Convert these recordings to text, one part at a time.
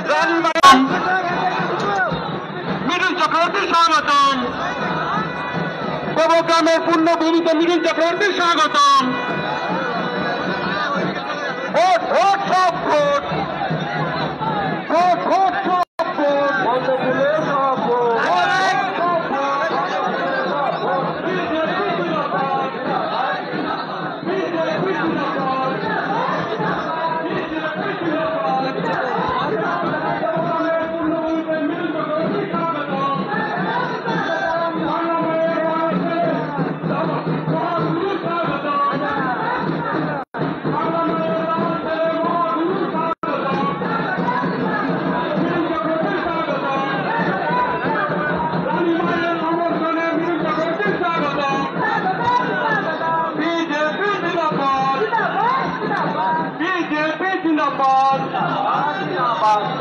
জিন্দাবাদ। মিঠুন চক্রবর্তী স্বাগতম। দেবগ্রামের পুণ্যভূমিতে মিঠুন চক্রবর্তী স্বাগতম। ভোট ভোট সব ভোট, ভোট ভোট সব ভোট, সব ভোট।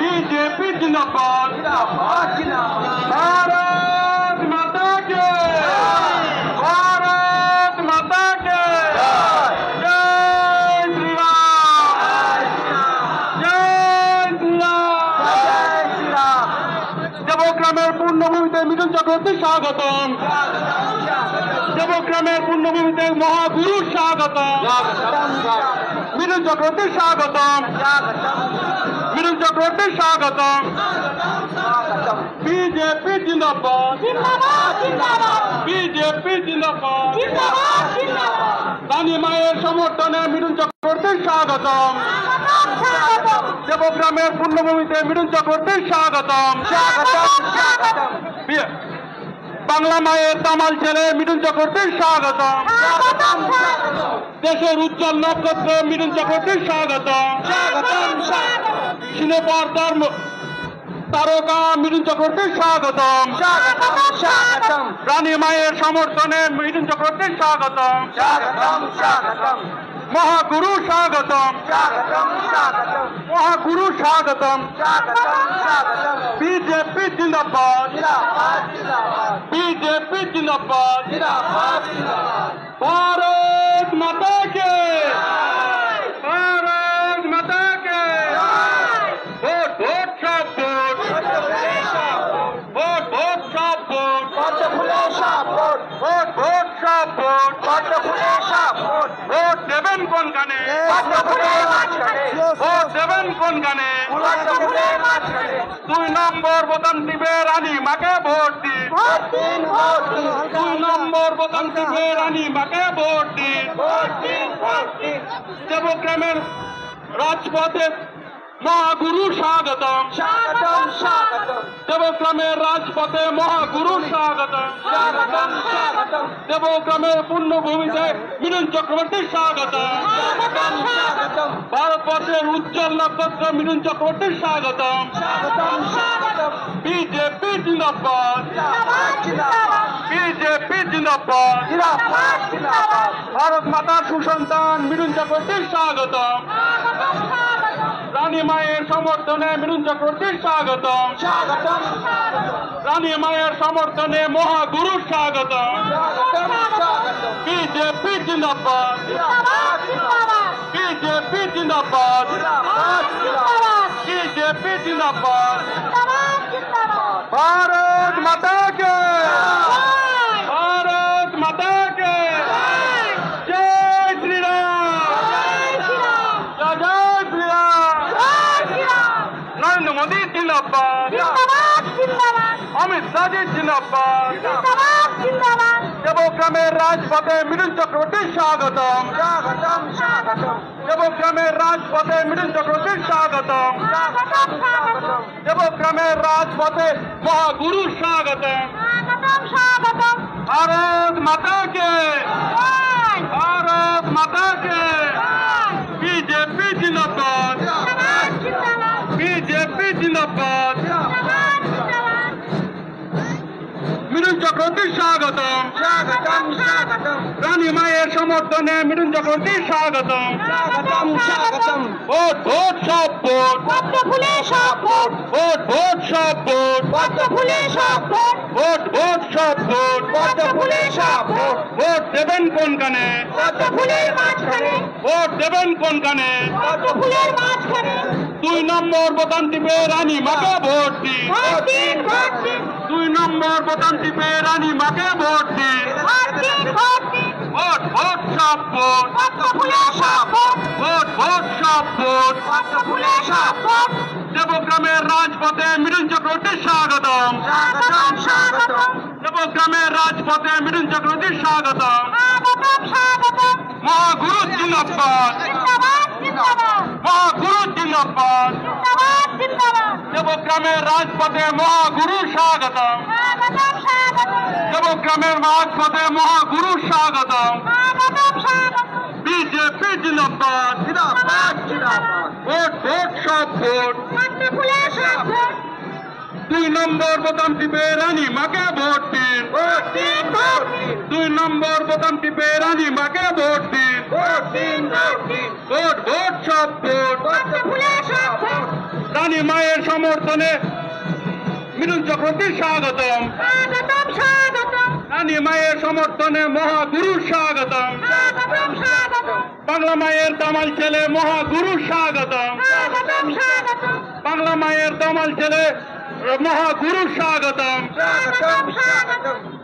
बीजेपी जिंदाबाद, भारत माता के, भारत माता के जय श्री राम, जय श्री राम। দেবগ্রামের পূর্ণভূমিতে মিঠুন চক্রবর্তী স্বাগতম। দেবগ্রামের পূর্ণভূমিতে মহাগুরু স্বাগতম। মিঠুন চক্রবর্তী স্বাগতম, মিঠুন চক্রবর্তী স্বাগতম। বিজেপি জিন্দাবাদ, বিজেপি জিন্দাবাদ। রানী মায়ের সমর্থনে মিঠুন চক্রবর্তী স্বাগতম। দেবগ্রামের পূর্ণভূমিতে মিঠুন চক্রবর্তী স্বাগতম। বাংলা মায়ের তামাল ছেলে মিঠুন চক্রবর্তী স্বাগতম। দেশের উজ্জ্বল নক্ষত্র মিঠুন চক্রবর্তী স্বাগতম। সিনেপর্দার তারকা মিঠুন চক্রবর্তী স্বাগতম। রানী মায়ের সমর্থনে মিঠুন চক্রবর্তী স্বাগতম। মহাগুরু স্বাগতম, মহাগুরু স্বাগতম। বিজেপি জিন্দাবাদ, বিজেপি জিন্দাবাদ। भारत माता के, भारत माता के। ভোট ভোট সব ভোট, ভোট ভোট সব ভোট, ভোট ভোট সব ভোট। ভোট দেবেন কোন গানে, ভোট দেবেন কোন গানে। 2 নম্বর বোতাম টিপে রানী মাকে ভোট দিন, 2 নম্বর বোতাম টিপে রানী মাকে ভোট দিন। দেবগ্রামের রাজপথে মহাগুরু স্বাগতম, দেবগ্রামের রাজপথে মহাগুরু স্বাগতম। দেবগ্রামের পুণ্যভূমিতে মিঠুন চক্রবর্তী স্বাগতম। ভারতবর্ষের উজ্জ্বল নক্ষত্র মিঠুন চক্রবর্তী স্বাগতম। বিজেপি জিন্দাবাদ, বিজেপি জিন্দাবাদ। ভারত মাতার সুসন্তান মিঠুন চক্রবর্তী স্বাগতম। রানী মায়ের সমর্থনে মিঠুন চক্রবর্তী স্বাগতম। রানী মায়ের সমর্থনে মহাগুরু স্বাগতম। বিজেপি জিন্দাবাদ, বিজেপি জিন্দাবাদ, বিজেপি জিন্দাবাদ। भारत माता के, भारत माता के जय श्री राम, जय जय श्री राम। नरेंद्र मोदी जिंदाबाद, अमित शाह जी जिंदाबाद। দেবগ্রামের রাজপথে মিঠুন চক্রবর্তী স্বাগতম। দেবগ্রামের রাজপথে মিঠুন চক্রবর্তী স্বাগতম। দেবগ্রামের রাজপথে মহাগুরু স্বাগতম। भारत माता के, भारत माता के बीजेपी जिंदाबाद, बीजेपी जिंदाबाद। মিঠুন চক্রবর্তী স্বাগতম। রানী মায়ের সমর্থনে মিঠুন চক্রবর্তী স্বাগতম। ভোট ভোট সব ভোট, ভোট ভোট সব ভোট, ভোট ভোট সব ভোট। ভোট দেবেন কোন গানে, ভোট দেবেন কোন গানে। 2 নম্বর বোতাম টিপে রানী মাকে ভোট দিন। 2 নম্বর বোতাম টিপে রানী মাকে ভোট দিন। ভোট ভোট সব ভোট, ভোট ভোট সব ভোট। দেবগ্রামের রাজপথে মিঠুন চক্রবর্তীর স্বাগতম। দেবগ্রামের রাজপথে মিঠুন চক্রবর্তীর স্বাগতম। মহাগুরু জিন্দাবাদ, মহাগুরু জিন্দাবাদ। দেবগ্রামের রাজপথে মহাগুরু স্বাগতম। দেবগ্রামের রাজপথে মহাগুরু স্বাগতম। বিজেপি জিন্দাবাদ, ভোট ভোট সব ভোট। 2 নম্বর বোতাম টিপে রানী মাকে ভোট দিন। 2 নম্বর বোতাম টিপে রানী মাকে ভোট দিন। ভোট ভোট সব ভোট। রানী মায়ের সমর্থনে মিঠুন চক্রবর্তীর স্বাগতম। রানী মায়ের সমর্থনে মহাগুরু স্বাগতম। বাংলা মায়ের দামাল ছেলে মহাগুরু স্বাগতম। বাংলা মায়ের দামাল ছেলে মহাগুরু স্বাগতম।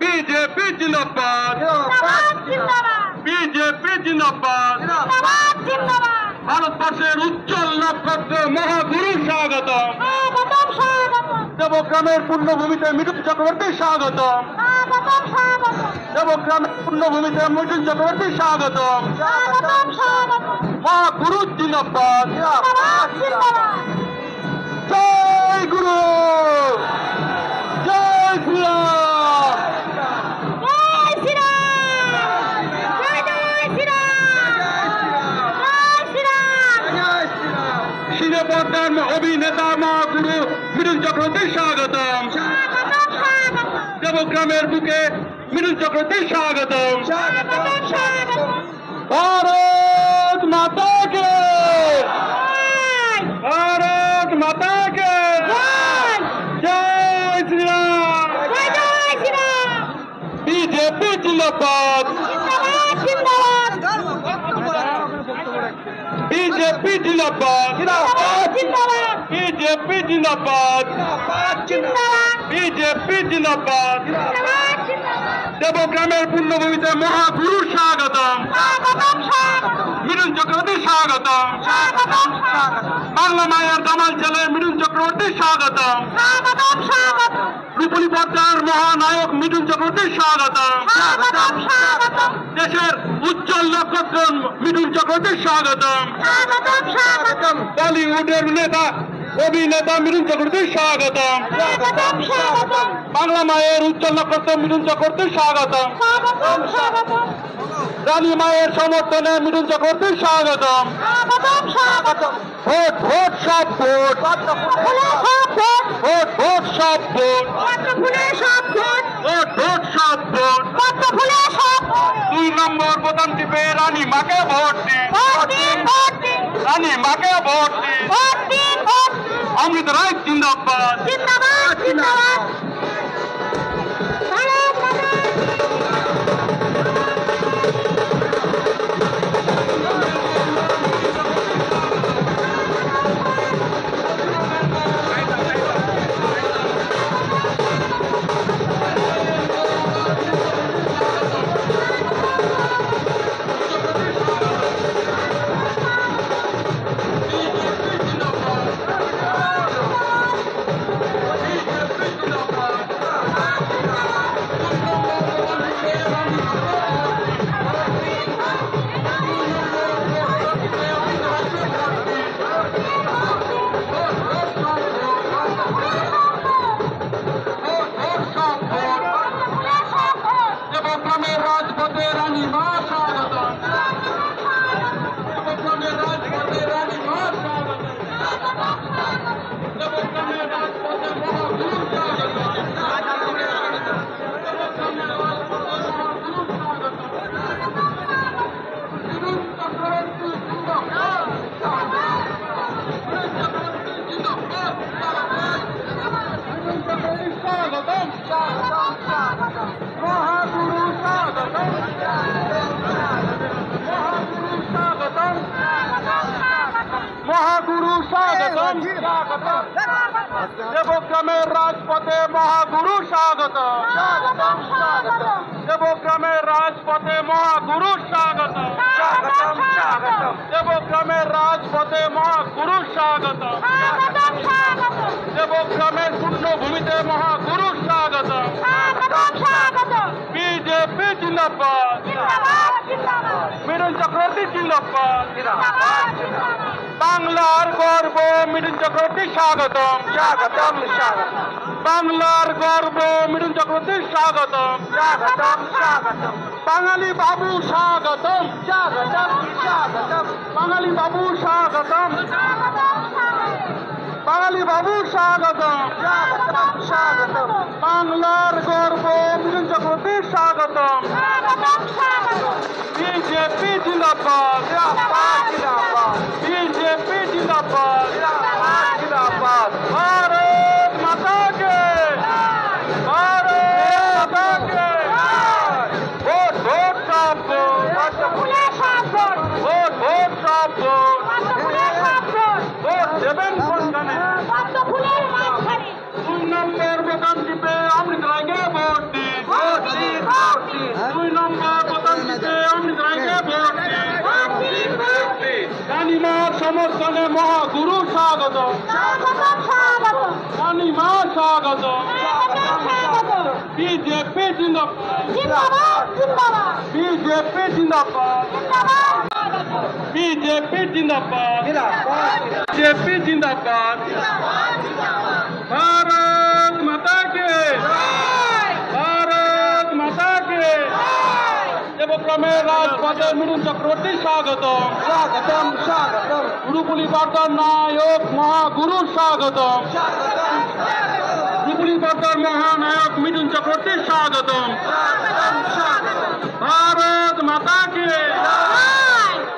বিজেপি জিন্দাবাদ, বিজেপি জিন্দাবাদ। ভারতবর্ষের উজ্জ্বল নক্ষত্র মহাগুরু স্বাগতম। দেবগ্রামের পূর্ণভূমিতে মিঠুন চক্রবর্তীর স্বাগতম। দেবগ্রামের পূর্ণভূমিতে মিঠুন চক্রবর্তীর স্বাগতম। মহাগুরু জিন্দাবাদ। জয় গুরু, জয় শ্রীরাম। সিনেপর্দার অভিনেতা মহাগুরু মিঠুন চক্রবর্তীর স্বাগতম। দেবগ্রামের বুকে মিঠুন চক্রবর্তীর স্বাগতম। ভারত মাতা কে, ভারত মাতা কে, জয় শ্রীরাম। বিজেপি জিন্দাবাদ, বিজেপি জিন্দাবাদ, বিজেপি জিন্দাবাদ, বিজেপি জিন্দাবাদ। দেবগ্রামের পূর্ণভূমিতে মহাগুরু স্বাগতম। মিঠুন চক্রবর্তীর স্বাগতম। বাংলা মায়ের দামাল ছেলে মিঠুন চক্রবর্তীর স্বাগতম। রূপলী পর্দার মহানায়ক মিঠুন চক্রবর্তীর স্বাগতম। দেশের উজ্জ্বল নক্ষত্র মিঠুন চক্রবর্তীর স্বাগতম। বলিউডের নেতা অভিনেতা মিঠুন চক্রবর্তীর স্বাগতম। বাংলা মায়ের উজ্জ্বল নক্ষত্র মিঠুন চক্রবর্তীর স্বাগতম। রানী মায়ের সমর্থনে মিঠুন চক্রবর্তীর স্বাগতম। ভোট ভোট সব ভোট, ভোট ভোট সব ভোট, ভোট ভোট সব ভোট। 2 নম্বর বোতাম টিপে রানী মাকে ভোট দিন। রানী মাকে ভোট দিন। অমৃত রায় জিন্দাবাদ। স্বাগতম স্বাগতম দেবগ্রামের রাজপথে মহাগুরু স্বাগতম স্বাগতম স্বাগতম দেবগ্রামের রাজপথে মহাগুরু স্বাগতম স্বাগতম স্বাগতম দেবগ্রামের রাজপথে মহাগুরু স্বাগতম স্বাগতম স্বাগতম দেবগ্রামের পূর্ণভূমিতে মহাগুরু স্বাগতম স্বাগতম স্বাগতম বিজেপি জিন্দাবাদ জিন্দাবাদ জিন্দাবাদ মিঠুন চক্রবর্তী জিন্দাবাদ জিন্দাবাদ জিন্দাবাদ বাংলার গর্ব মিঠুন চক্রবর্তী স্বাগতম স্বাগতম স্বাগতম বাংলার গর্ব মিঠুন চক্রবর্তী স্বাগতম স্বাগতম স্বাগতম বাঙালি বাবু স্বাগতম স্বাগতম স্বাগতম বাঙালি বাবু স্বাগতম বাঙালি বাবু স্বাগতম স্বাগতম স্বাগতম বাংলার গর্ব মিঠুন চক্রবর্তী স্বাগতম স্বাগতম স্বাগতম বিজেপি জিন্দাবাদ জিন্দাবাদ জিন্দাবাদ বিজেপি জিন্দাবাদ জিন্দাবাদ জিন্দাবাদ ভারত মাতা কে ভারত মাতা কে ভোট ভোট সব ভোট ফুলে সব ভোট ভোট ভোট সব ভোট ফুলে সব ভোট ভোট দেবেন কোনখানে ফুলের মাঝখানে 2 নম্বর বোতাম টিপে অমৃত রায়কে ভোট দিন ভোট দিন ভোট দিন 2 নম্বর বোতাম টিপে অমৃত রায়কে ভোট দিন ভোট দিন ভোট দিন রানীমার সমর্থনে মহাগুরু স্বাগতম স্বাগতম স্বাগতম রানীমা স্বাগতম স্বাগতম স্বাগতম বিজেপি জিন্দাবাদ জিন্দাবাদ জিন্দাবাদ বিজেপি জিন্দাবাদ জিন্দাবাদ বিজেপি জিন্দাবাদ জিন্দাবাদ বিজেপি জিন্দাবাদ भारत माता के भारत माता के দেবগ্রামের রাজপথে মিঠুন চক্রবর্তী স্বাগতম স্বাগতম স্বাগতম গুরুকুলি বার্তার নায়ক মহাগুরু স্বাগতম গুরুকুলি বার্তার মহানায়ক মিঠুন চক্রবর্তী স্বাগতম ভারত মাতা কে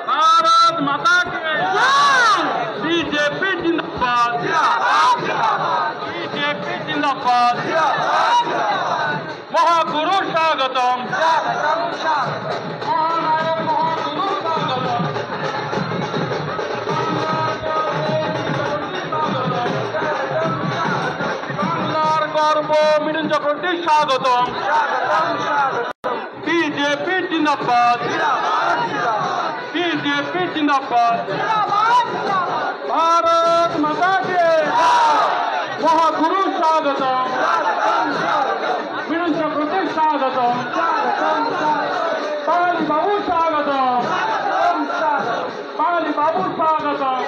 ভারত মাতা কে বিজেপি জিন্দাবাদ বিজেপি জিন্দাবাদ মহাগুরু স্বাগতম মহানায়ক মহাগুরু স্বাগতম বাংলার গর্ব মিঠুন চক্রবর্তী স্বাগতম বিজেপি জিন্দাবাদ বিজেপি জিন্দাবাদ भारत माता के महागुरु स्वागतम मिठुन चक्रवर्ती स्वागतम बांगाली बाबू स्वागतम बांगाली बाबू स्वागतम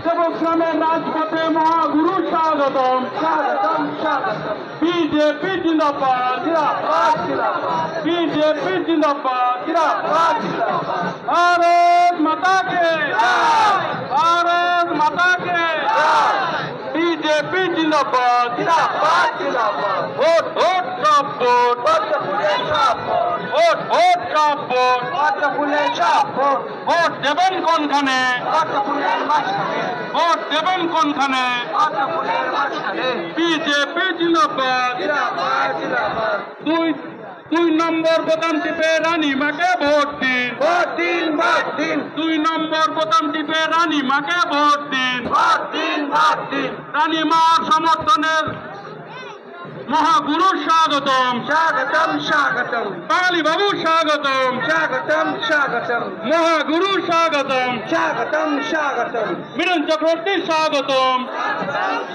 देवग्रामेर राजपथे महागुरु स्वागतम स्वागतम स्वागतम बीजेपी जिंदाबाद जिंदाबाद जिंदाबाद बीजेपी जिंदाबाद जिंदाबाद जिंदाबाद भारत माता के भारत माता के बीजेपी जिंदाबाद जिंदाबाद जिंदाबाद वोट वोट सब वोट वोट फुले सब वोट वोट सब वोट वोट फुले सब वोट वोट देবেন কোনখানে वोट फुलेर মাঝখানে ভোট দেবেন কোনখানে वोट फुलेर মাঝখানে बीजेपी जिंदाबाद जिंदाबाद जिंदाबाद 2 নম্বর বোতাম টিপে রানীমাকে ভোট দিন ভোট দিন ভোট দিন 2 নম্বর বোতাম টিপে রানীমাকে ভোট দিন ভোট দিন ভোট দিন রানীমার সমর্থনের মহাগুরু স্বাগতম স্বাগতম স্বাগতম বাঙালি বাবু স্বাগতম স্বাগতম স্বাগতম মহাগুরু স্বাগতম স্বাগতম স্বাগতম মিঠুন চক্রবর্তী স্বাগতম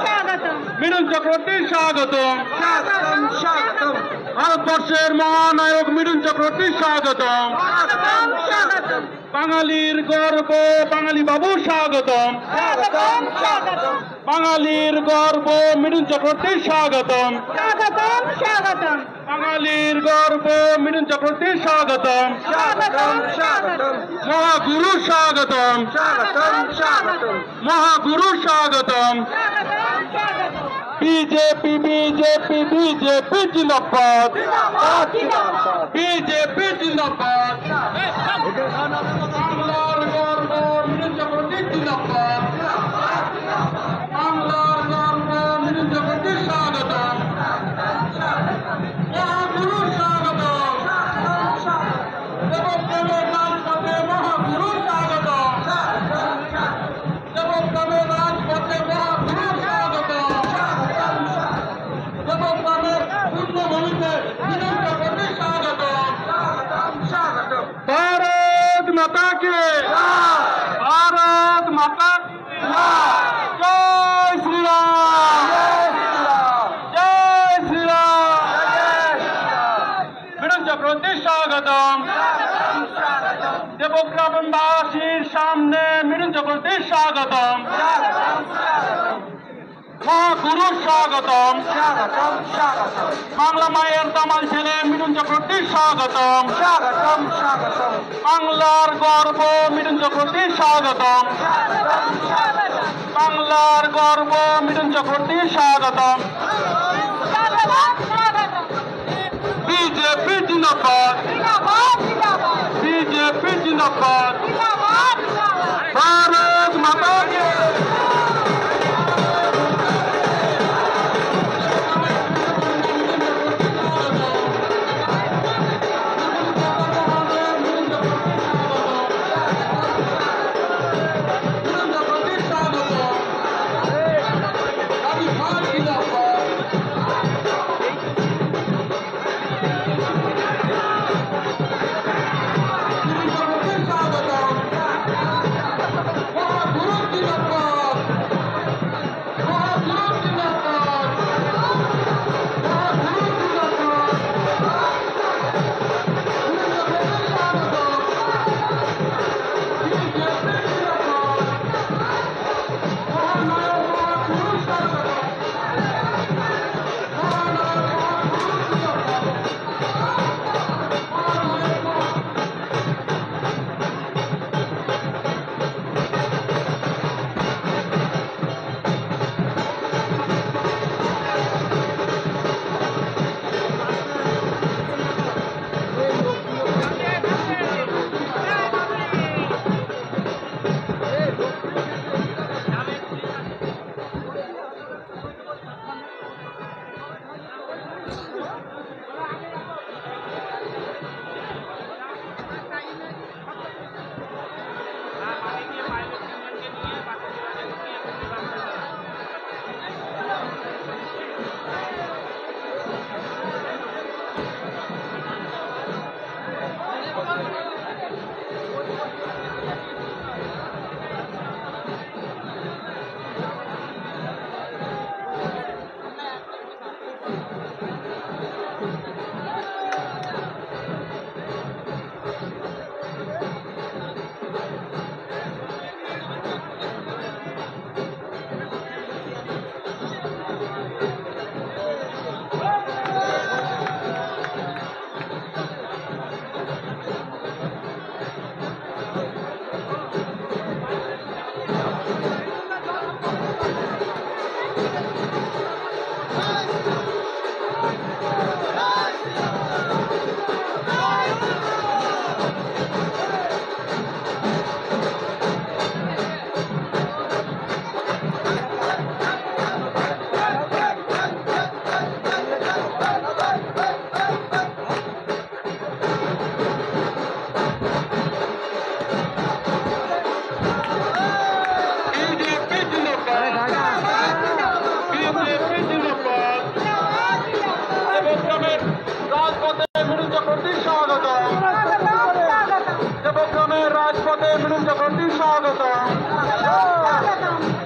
স্বাগতম মিঠুন চক্রবর্তী স্বাগতম স্বাগতম স্বাগতম ভারতবর্ষের মহানায়ক মিঠুন চক্রবর্তী স্বাগতম স্বাগতম স্বাগতম বাঙালির গর্ব বাঙালি বাবু স্বাগতম স্বাগতম স্বাগতম বাঙালির গর্ব মিঠুন চক্রবর্তী স্বাগতম স্বাগতম স্বাগতম বাঙালির গর্ব মিঠুন চক্রবর্তী স্বাগতম স্বাগতম স্বাগতম মহাগুরু স্বাগতম স্বাগতম স্বাগতম মহাগুরু স্বাগতম স্বাগতম স্বাগতম बीजेपी बीजेपी बीजेपी जिंदाबाद बीजेपी जिंदाबाद बांग्लार गौरव मिठुन चक्रवर्ती जिंदाबाद बांग्लार गौरव मिठुन चक्रवर्ती स्वागतम महागुरु स्वागतम देवग्रामेर राजपथे महागुरु स्वागतम গ্রামবাসীর সামনে মিঠুন চক্রবর্তীর স্বাগতম, মহাগুরু স্বাগতম, বাংলা মায়ের দামাল ছেলে মিঠুন চক্রবর্তীর স্বাগতম, বাংলার গর্ব মিঠুন চক্রবর্তীর স্বাগতম, বাংলার গর্ব মিঠুন চক্রবর্তীর স্বাগতম। বিজেপি জিন্দাবাদ, বিজেপি জিন্দাবাদ, ভারত মাতা কি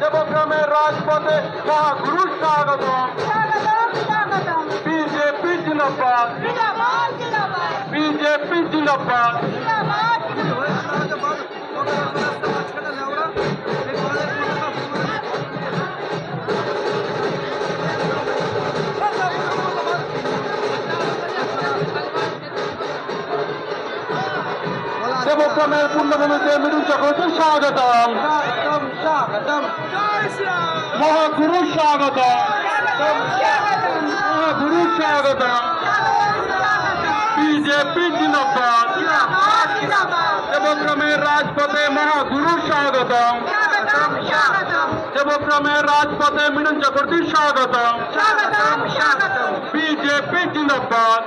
देवग्रामेर राजपथे महागुरु स्वागतम बीजेपी जिंदाबाद बीजेपी जिंदाबाद देवग्रामेर पुण्यभूमिते मिठुन चक्रवर्ती स्वागतम महागुरु स्वागतम महागुरु स्वागतम बीजेपी जिंदाबाद देवग्रामेर राजपथे महागुरु स्वागतम देवग्रामेर राजपथे मिठुन चक्रवर्ती स्वागतम बीजेपी जिंदाबाद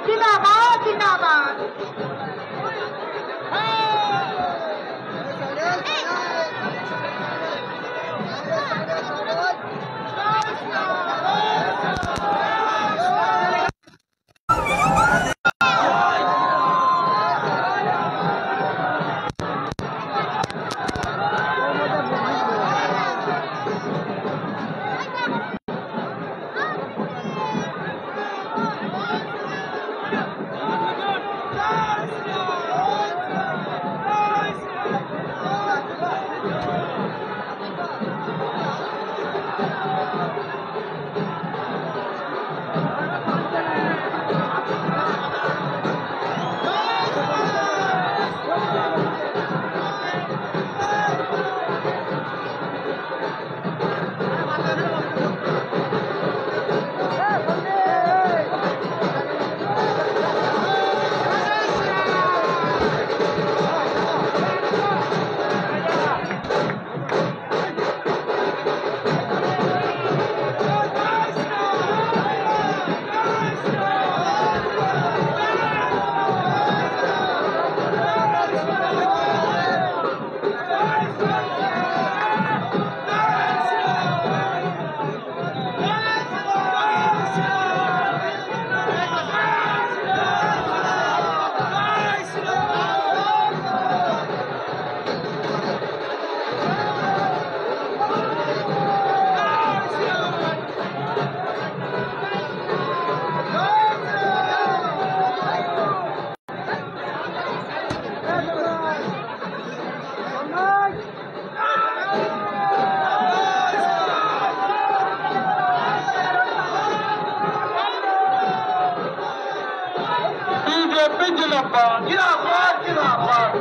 বিজেপি জিন্দাবাদ জিন্দাবাদ জিন্দাবাদ।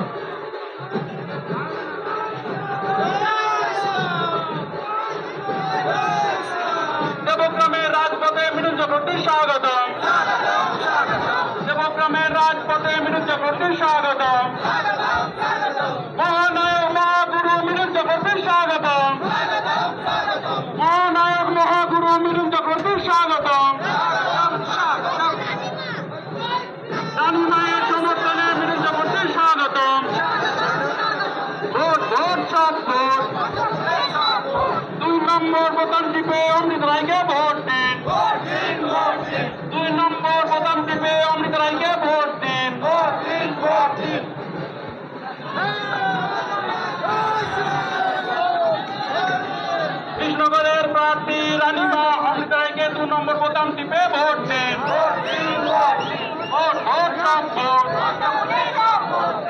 দেবগ্রামের রাজপথে মৃত্যু চক্রবর্তী স্বাগতম। দেবগ্রামের রাজপথে মৃত্যু চক্রবর্তী স্বাগতম। মহানায়ক মহাগুরু মৃত্যু চক্রবর্তী স্বাগতম। মহানায়ক মহাগুরু মৃত্যু চক্রবর্তী স্বাগতম। রানী মায়ের সমর্থনে মৃত্যু চক্রবর্তী স্বাগতম। ভোট ভোট সব ভোট। 2 নম্বর বোতাম টিপে অমৃত রায়কে ভোট দিন। 2 নম্বর বোতাম টিপে অমৃত রায়কে ভোট দিন। কৃষ্ণগড়ের প্রার্থী রানীমা অমৃত রায়কে 2 নম্বর বোতাম টিপে ভোট দিন। ভোট ভোট সব ভোট।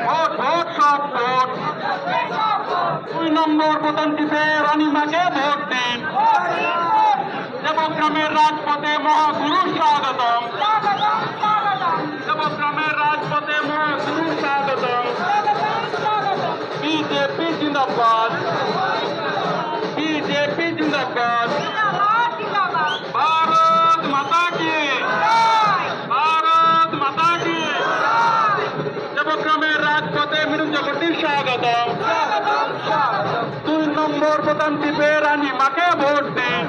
ভোট ভোট সব ভোট। 2 নম্বর বোতাম টিপে রানীমাকে ভোট দিন। দেবগ্রামের রাজপথে মহাগুরু স্বাগতম। দেবগ্রামের রাজপথে মহাগুরু স্বাগতম। বিজেপি জিন্দাবাদ বিজেপি জিন্দাবাদ। ভারত মাতা কি ভারত মাতা কি। দেবগ্রামের রাজপথে মৃত্যু চক্রবর্তী স্বাগতম। 2 নম্বর বোতাম টিপে রানীমাকে ভোট দিন।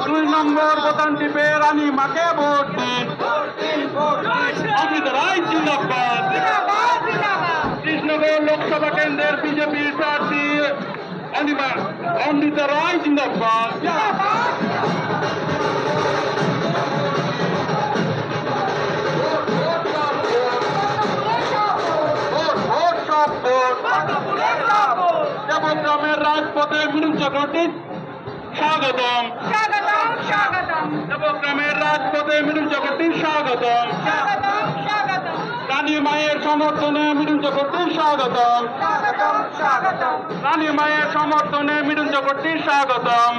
2 নম্বর বোতাম টিপে রানীমাকে ভোট দিন। অমৃত রায় জিন্দাবাদ। কৃষ্ণগড় লোকসভা কেন্দ্রের বিজেপির প্রার্থী অমৃত রায় জিন্দাবাদ। দেবগ্রামের রাজপথে মৃত্যু চক্রবর্তী স্বাগতম। দেবগ্রামের রাজপথে মৃত্যু চক্রবর্তী স্বাগতম। রানী মায়ের সমর্থনে মৃত্যু চক্রবর্তী স্বাগতম। রানী মায়ের সমর্থনে মৃত্যু চক্রবর্তী স্বাগতম।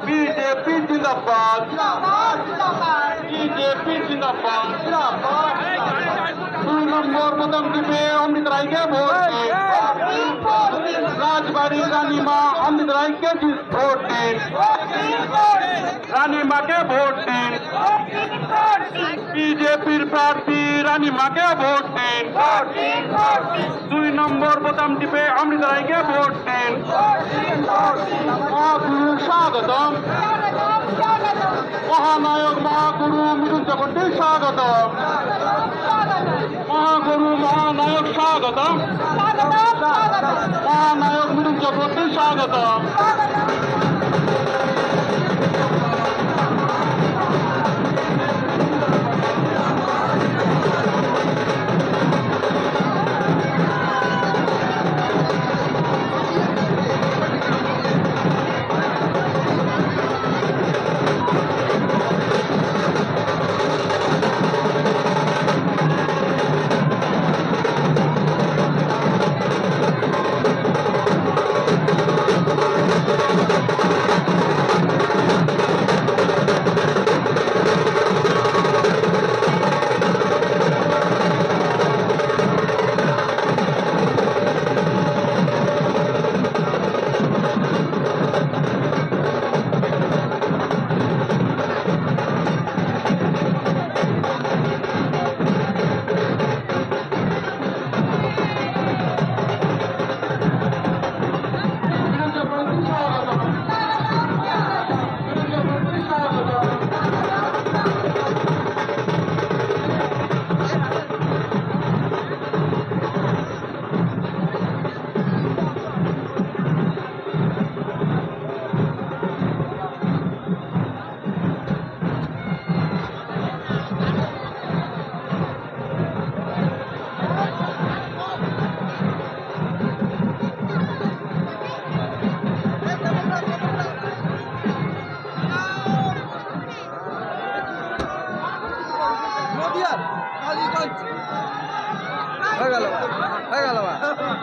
বিজেপি জিন্দাবাদ বিজেপি জিন্দাবাদ। 2 নম্বর বোতাম টিপে অমৃত রায়কে ভোট দিন। রাজবাড়ি রানীমা অমৃত রায়কে ভোট দিন। রানীমাকে ভোট দিন। বিজেপির প্রার্থী রানীমাকে ভোট দিন। 2 নম্বর বোতাম টিপে অমৃত রায়কে ভোট দিন। মহাগুরু স্বাগতম। মহানায়ক মহাগুরু মৃত্যু চক্রবর্তী স্বাগতম। মহাগুরু মহানায়ক স্বাগতম। মহানায়ক মৃত্যু চক্রবর্তী স্বাগতম।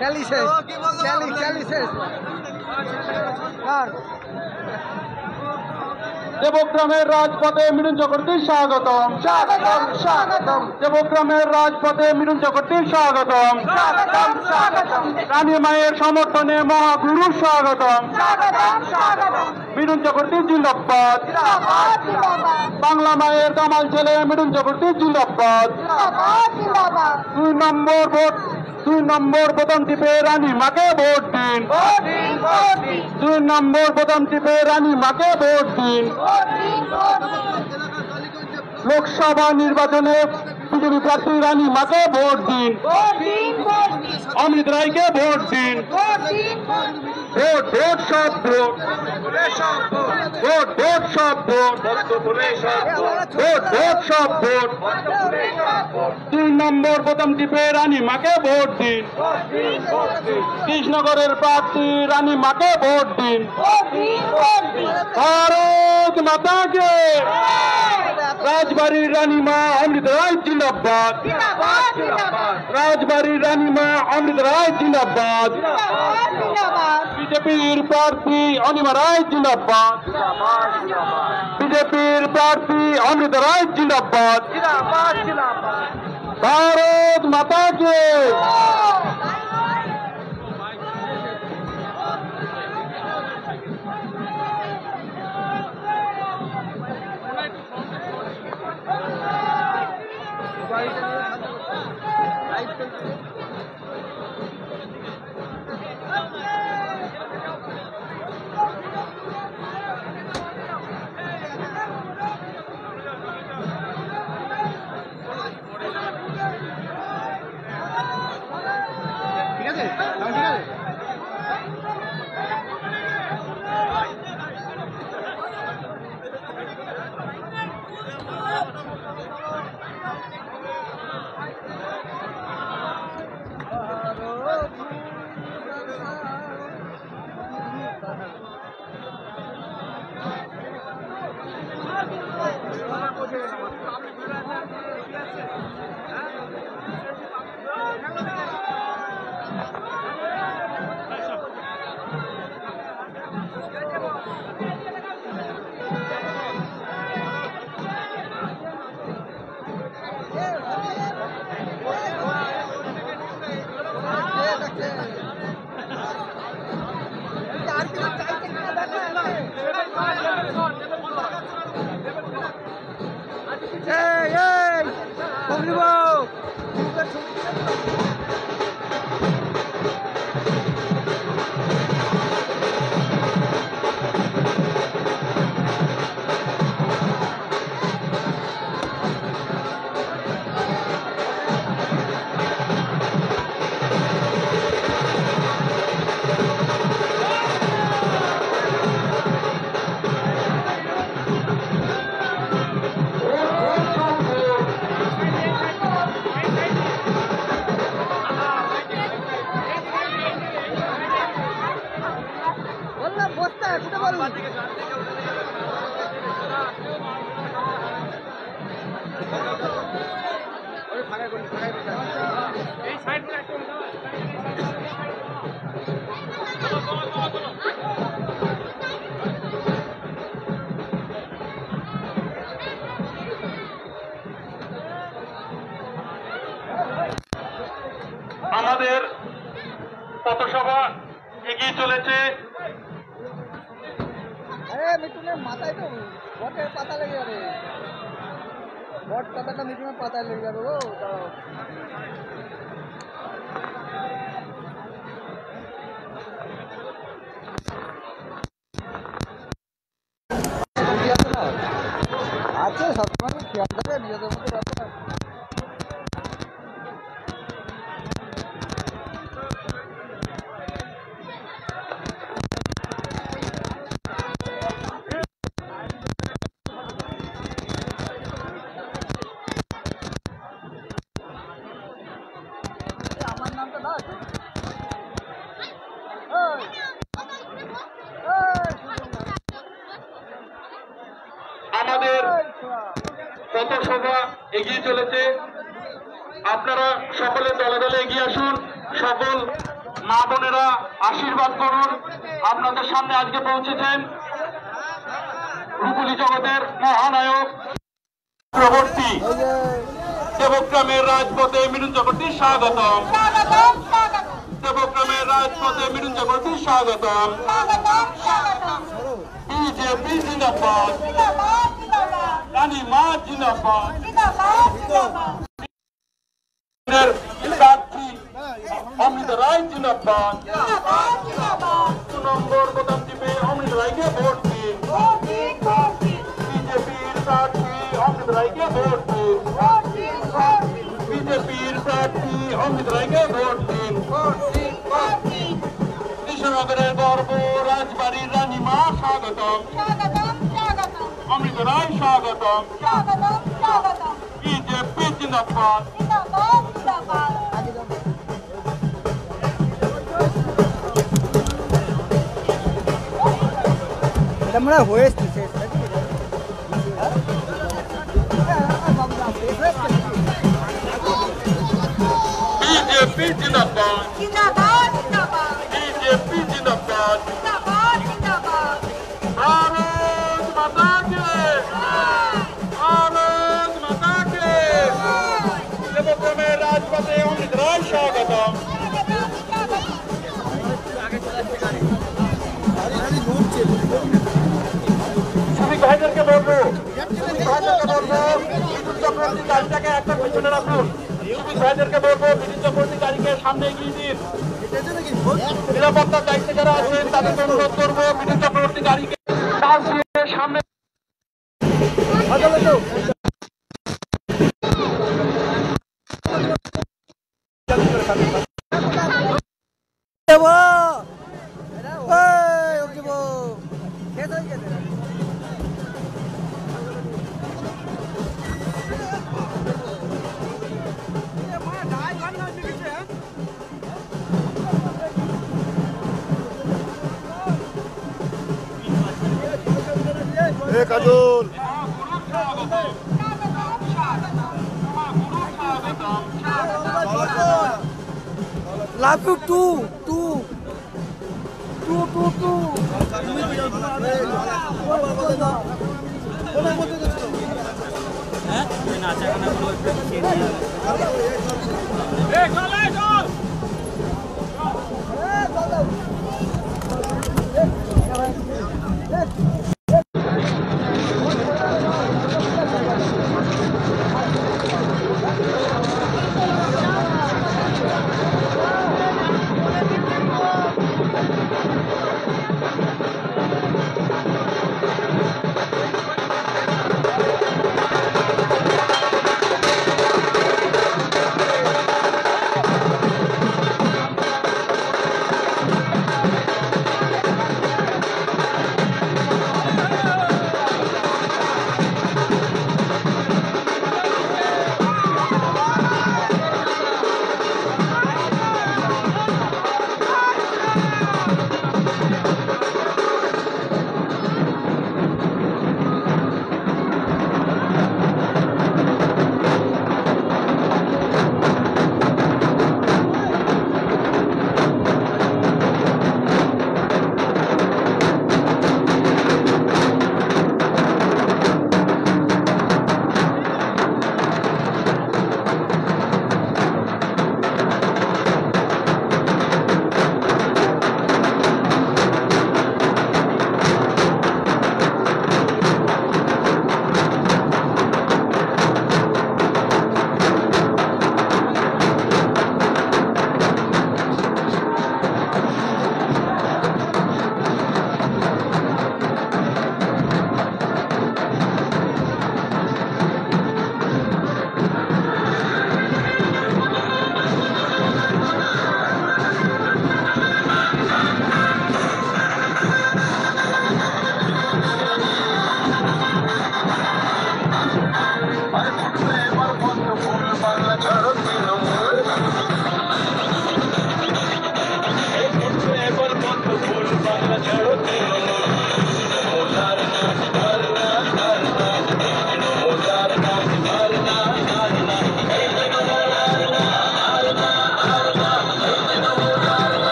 খেলি শেষ খেলি শেষ দেবগ্রামের রাজপথে মিঠুন চক্রবর্তীর স্বাগতম। স্বাগতম স্বাগতম দেবগ্রামের রাজপথে মিঠুন চক্রবর্তীর স্বাগতম। স্বাগতম স্বাগতম রানী মায়ের সমর্থনে মহাগুরুর স্বাগতম। স্বাগতম স্বাগতম মিঠুন চক্রবর্তী জিন্দাবাদ। জিন্দাবাদ জিন্দাবাদ বাংলা মায়ের কামাল ছেলে মিঠুন চক্রবর্তী জিন্দাবাদ। জিন্দাবাদ জিন্দাবাদ 2 নম্বর বোতাম টিপে রানী মাকে ভোট দিন। ভোট দিন ভোট দিন 2 নম্বর বোতাম টিপে রানী মাকে ভোট দিন। ভোট দিন ভোট দিন লোকসভা নির্বাচনে বিজেপি প্রার্থী রানী মাকে ভোট দিন। ভোট দিন ভোট দিন অমৃত রায়কে ভোট দিন। ভোট দিন ভোট দিন ভোট ভোট সব ভোট। ভোট ভোট সব ভোট। ভোট ভোট সব ভোট। 2 নম্বর বোতাম টিপে রানী মাকে ভোট দিন। কৃষ্ণনগরের প্রার্থী রানী মাকে ভোট দিন। ভোট দিন ভোট দিন ভারত মাতাকে। রাজবাড়ির রানী মা অমৃত রায় জিন্দাবাদ। জিন্দাবাদ জিন্দাবাদ রাজবাড়ির রানী মা অমৃত রায় জিন্দাবাদ। জিন্দাবাদ জিন্দাবাদ বিজেপির প্রার্থী অনিমা রায় জিন্দাবাদ। বিজেপির প্রার্থী অমৃত রায় জিন্দাবাদ। ভারত মাতাকে। ঠিক আছে ঠিক আছে এই এই কমলিবাবু বললাম বস্তা একসাথে বললাম আমাদের পথসভা এগিয়ে চলেছে। আরে মিঠুনের মাথায় তো বটের পাতা লেগে যাবে বট পাতাটা মিঠুনের পাতায় লেগে যাবে ও দাঁড়াও আছে সবসময় খেয়াল থাকে নিজেদের মধ্যে ব্যাপার আমার নামটা দাস আমাদের পথসভা এগিয়ে চলেছে। আপনারা সকলে দলে দলে এগিয়ে আসুন। সকল মা বোনেরা আশীর্বাদ করুন। আপনাদের সামনে আজকে পৌঁছেছেন রূপলী জগতের মহানায়ক চক্রবর্তী দেবগ্রামের রাজপথে মিঠুন চক্রবর্তী স্বাগতম। দেবগ্রামের রাজপথে মিঠুন চক্রবর্তী স্বাগতম। বিজেপি জিন্দাবাদ, রানী মা জিন্দাবাদ। প্রার্থী অমৃত রায় জিন্দাবাদ। 2 নম্বর বোতাম টিপে অমৃত রায়কে ভোট দিন। বিজেপির প্রার্থী অমৃত রায়কে ভোট দিন। বিজেপির প্রার্থী অমৃত রায়কে ভোট দিন। কৃষ্ণনগরের গর্ব রাজবাড়ির রানী মা স্বাগতম। অমৃত রায় স্বাগতম। বিজেপি জিন্দাবাদ। আমরা হয়েছি বিজেপি জিন্দাবাদ। বিজেপি জিন্দাবাদ। ভারত মাতা কে, ভারত মাতা কে। দেবগ্রামের রাজপথে অমৃত রায় স্বাগতম। শ্রমিক ভাইদেরকে বলবো, বিদ্যুৎ চক্রবর্তী গাড়িটাকে একটা পিছনে রাখুন। শ্রমিক ভাইদেরকে বলবো বিদ্যুৎ চক্রবর্তী গাড়িকে সামনে এগিয়ে দিন। নিরাপত্তার দায়িত্বে যারা আছেন তাদেরকে অনুরোধ করবো বিদ্যুৎ চক্রবর্তী গাড়িকে সামনে। Kajal love you too too too too too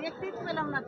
দেখতেই তো পেলাম না।